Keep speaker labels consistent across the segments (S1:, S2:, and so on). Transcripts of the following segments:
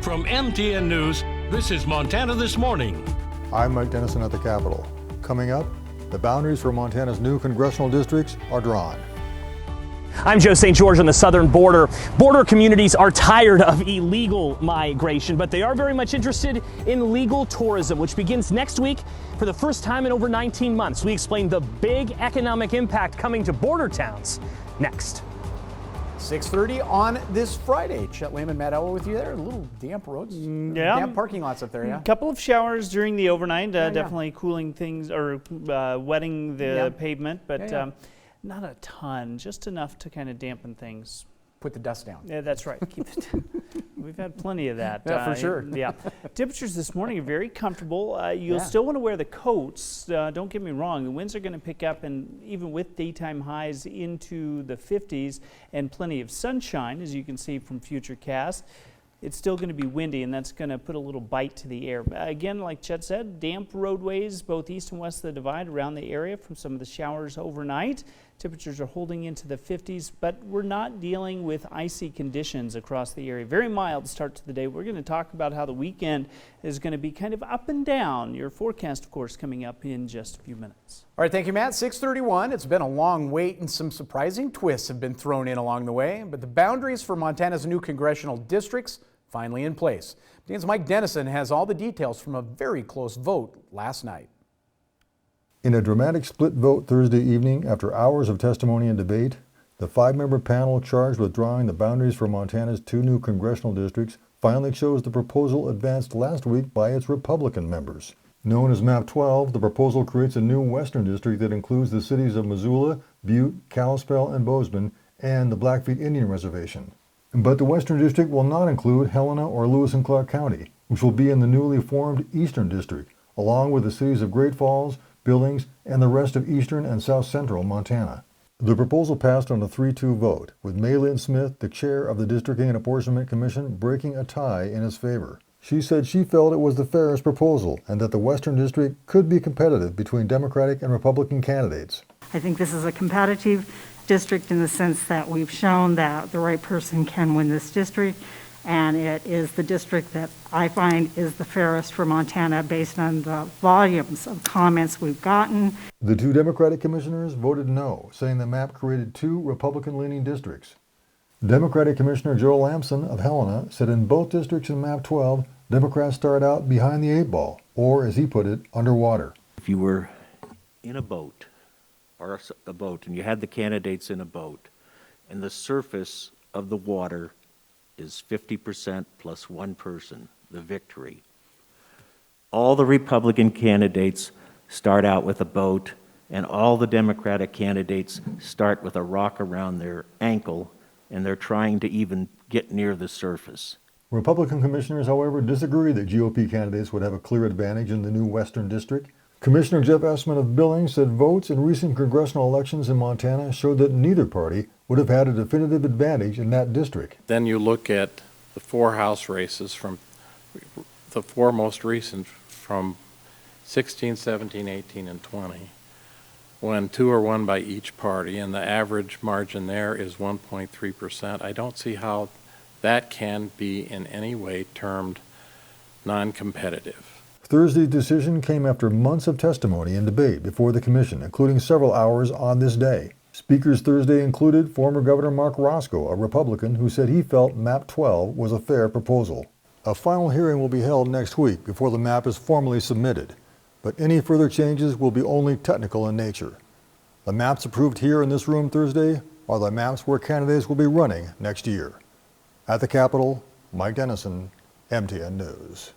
S1: From MTN News, this is Montana This Morning.
S2: I'm Mike Dennison at the Capitol. Coming up, the boundaries for Montana's new congressional districts are drawn.
S3: I'm Joe St. George on the southern border. Border communities are tired of illegal migration, but they are very much interested in legal tourism, which begins next week for the first time in over 19 months. We explain the big economic impact coming to border towns next.
S4: 6:30 on this Friday. Chet Lehman, Matt Elwell with you there. A little damp roads, damp parking lots up there, yeah?
S5: A couple of showers during the overnight, definitely cooling things or wetting the pavement, but not a ton, just enough to kind of dampen things.
S4: Put the dust down.
S5: Yeah, that's right. We've had plenty of that.
S4: Yeah, for sure.
S5: Yeah. Temperatures this morning are very comfortable. You'll still want to wear the coats. Don't get me wrong. The winds are going to pick up, and even with daytime highs into the 50s and plenty of sunshine, as you can see from Futurecast, it's still going to be windy, and that's going to put a little bite to the air. Again, like Chet said, damp roadways both east and west of the divide around the area from some of the showers overnight. Temperatures are holding into the 50s, but we're not dealing with icy conditions across the area. Very mild start to the day. We're going to talk about how the weekend is going to be kind of up and down. Your forecast, of course, coming up in just a few minutes.
S4: All right, thank you, Matt. 6:31. It's been a long wait, and some surprising twists have been thrown in along the way, but the boundaries for Montana's new congressional districts finally in place. MTN's Mike Dennison has all the details from a very close vote last night.
S2: In a dramatic split vote Thursday evening, after hours of testimony and debate, the 5-member panel charged with drawing the boundaries for Montana's 2 new congressional districts finally chose the proposal advanced last week by its Republican members. Known as Map 12, the proposal creates a new western district that includes the cities of Missoula, Butte, Kalispell, and Bozeman, and the Blackfeet Indian Reservation. But the western district will not include Helena or Lewis and Clark County, which will be in the newly formed eastern district, along with the cities of Great Falls, Billings, and the rest of eastern and south central Montana. The proposal passed on a 3-2 vote, with Maylin Smith, the chair of the Districting and Apportionment Commission, breaking a tie in its favor. She said she felt it was the fairest proposal and that the western district could be competitive between Democratic and Republican candidates.
S6: I think this is a competitive district in the sense that we've shown that the right person can win this district, and it is the district that I find is the fairest for Montana based on the volumes of comments we've gotten.
S2: The 2 Democratic commissioners voted no, saying the map created 2 Republican-leaning districts. Democratic Commissioner Joe Lamson of Helena said in both districts in Map 12, Democrats start out behind the 8 ball, or as he put it, underwater.
S7: If you were in a boat, or a boat, and you had the candidates in a boat, and the surface of the water is 50% plus 1 person, the victory. All the Republican candidates start out with a boat, and all the Democratic candidates start with a rock around their ankle, and they're trying to even get near the surface.
S2: Republican commissioners, however, disagree that GOP candidates would have a clear advantage in the new Western District. Commissioner Jeff Essman of Billings said votes in recent congressional elections in Montana showed that neither party would have had a definitive advantage in that district.
S8: Then you look at the 4 House races from the 4 most recent from 16, 17, 18, and 20, when 2 are won by each party, and the average margin there is 1.3%. I don't see how that can be in any way termed non-competitive.
S2: Thursday's decision came after months of testimony and debate before the commission, including several hours on this day. Speakers Thursday included former Governor Mark Roscoe, a Republican, who said he felt Map 12 was a fair proposal. A final hearing will be held next week before the map is formally submitted, but any further changes will be only technical in nature. The maps approved here in this room Thursday are the maps where candidates will be running next year. At the Capitol, Mike Dennison, MTN News.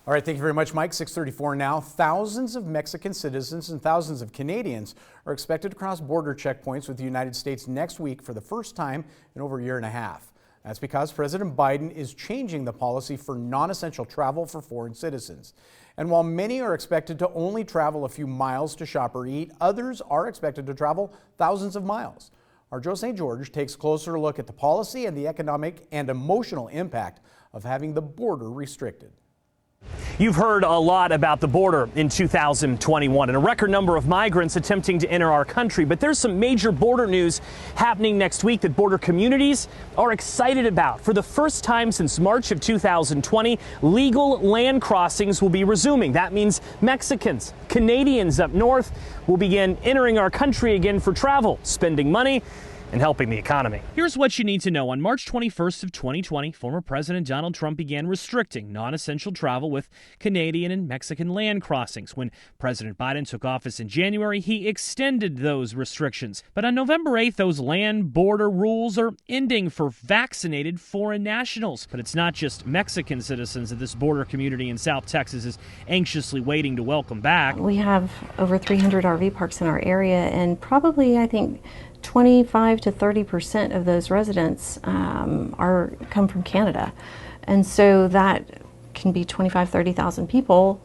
S4: All right, thank you very much, Mike. 6:34 now. Thousands of Mexican citizens and thousands of Canadians are expected to cross border checkpoints with the United States next week for the first time in over a year and a half. That's because President Biden is changing the policy for non-essential travel for foreign citizens. And while many are expected to only travel a few miles to shop or eat, others are expected to travel thousands of miles. Our Joe St. George takes a closer look at the policy and the economic and emotional impact of having the border restricted.
S3: You've heard a lot about the border in 2021 and a record number of migrants attempting to enter our country. But there's some major border news happening next week that border communities are excited about. For the first time since March of 2020, legal land crossings will be resuming. That means Mexicans, Canadians up north will begin entering our country again for travel, spending money, and helping the economy. Here's what you need to know. On March 21st of 2020, former President Donald Trump began restricting non-essential travel with Canadian and Mexican land crossings. When President Biden took office in January, he extended those restrictions. But on November 8th, those land border rules are ending for vaccinated foreign nationals. But it's not just Mexican citizens that this border community in South Texas is anxiously waiting to welcome back.
S9: We have over 300 RV parks in our area, and probably, I think, 25 to 30% of those residents come from Canada. And so that can be 30,000 people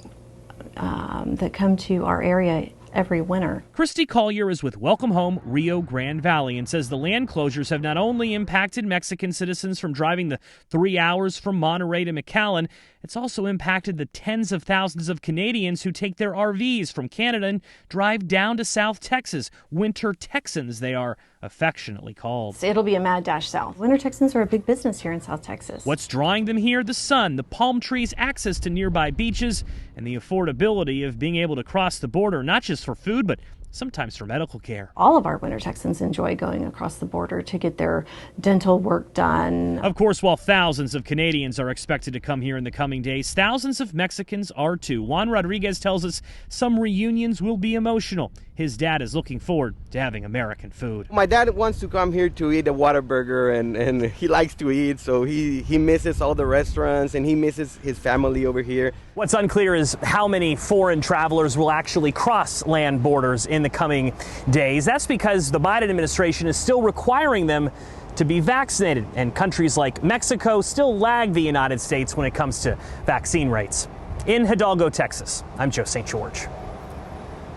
S9: that come to our area every winter.
S3: Christy Collier is with Welcome Home Rio Grande Valley and says the land closures have not only impacted Mexican citizens from driving the 3 hours from Monterey to McAllen, it's also impacted the tens of thousands of Canadians who take their RVs from Canada and drive down to South Texas. Winter Texans, they are affectionately called.
S9: It'll be a mad dash south. Winter Texans are a big business here in South Texas.
S3: What's drawing them here? The sun, the palm trees, access to nearby beaches, and the affordability of being able to cross the border, not just for food, but sometimes for medical care.
S9: All of our Winter Texans enjoy going across the border to get their dental work done.
S3: Of course, while thousands of Canadians are expected to come here in the coming days, thousands of Mexicans are too. Juan Rodriguez tells us some reunions will be emotional. His dad is looking forward to having American food.
S10: My dad wants to come here to eat a Whataburger, and he likes to eat, so he misses all the restaurants and he misses his family over here.
S3: What's unclear is how many foreign travelers will actually cross land borders in the coming days. That's because the Biden administration is still requiring them to be vaccinated, and countries like Mexico still lag the United States when it comes to vaccine rates. In Hidalgo, Texas, I'm Joe St. George.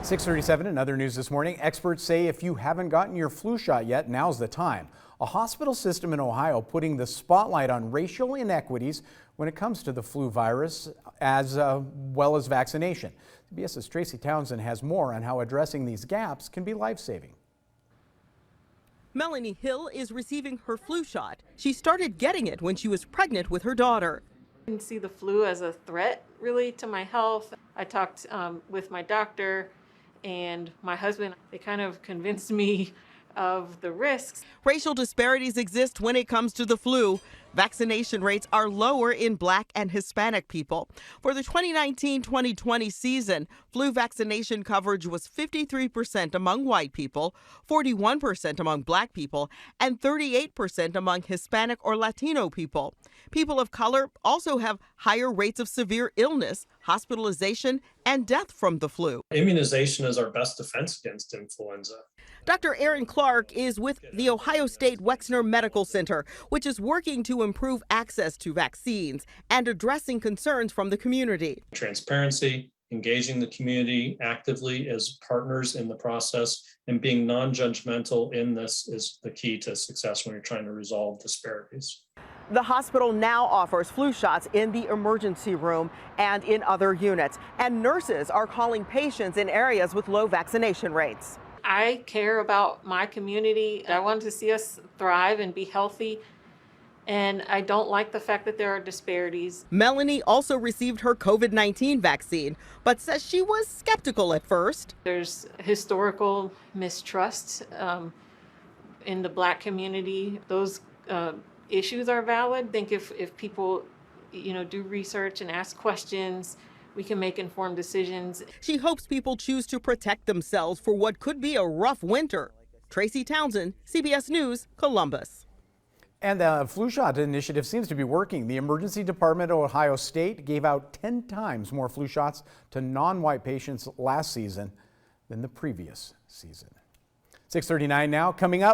S4: 6:37 in other news this morning. Experts say if you haven't gotten your flu shot yet, now's the time. A hospital system in Ohio putting the spotlight on racial inequities when it comes to the flu virus as well as vaccination. CBS's Tracy Townsend has more on how addressing these gaps can be life-saving.
S11: Melanie Hill is receiving her flu shot. She started getting it when she was pregnant with her daughter.
S12: I didn't see the flu as a threat really to my health. I talked with my doctor and my husband. They kind of convinced me of the risks.
S11: Racial disparities exist when it comes to the flu. Vaccination rates are lower in Black and Hispanic people. For the 2019-2020 season, flu vaccination coverage was 53% among white people, 41% among Black people, and 38% among Hispanic or Latino people. People of color also have higher rates of severe illness, hospitalization, and death from the flu.
S13: Immunization is our best defense against influenza.
S11: Dr. Aaron Clark is with the Ohio State Wexner Medical Center, which is working to improve access to vaccines and addressing concerns from the community.
S13: Transparency, engaging the community actively as partners in the process, and being non-judgmental in this is the key to success when you're trying to resolve disparities.
S11: The hospital now offers flu shots in the emergency room and in other units, and nurses are calling patients in areas with low vaccination rates.
S12: I care about my community. I want to see us thrive and be healthy. And I don't like the fact that there are disparities.
S11: Melanie also received her COVID-19 vaccine, but says she was skeptical at first.
S12: There's historical mistrust in the Black community. Those issues are valid. I think if people, do research and ask questions, we can make informed decisions.
S11: She hopes people choose to protect themselves for what could be a rough winter. Tracy Townsend, CBS News, Columbus.
S4: And the flu shot initiative seems to be working. The Emergency Department of Ohio State gave out 10 times more flu shots to non-white patients last season than the previous season. 6:39 now. Coming up,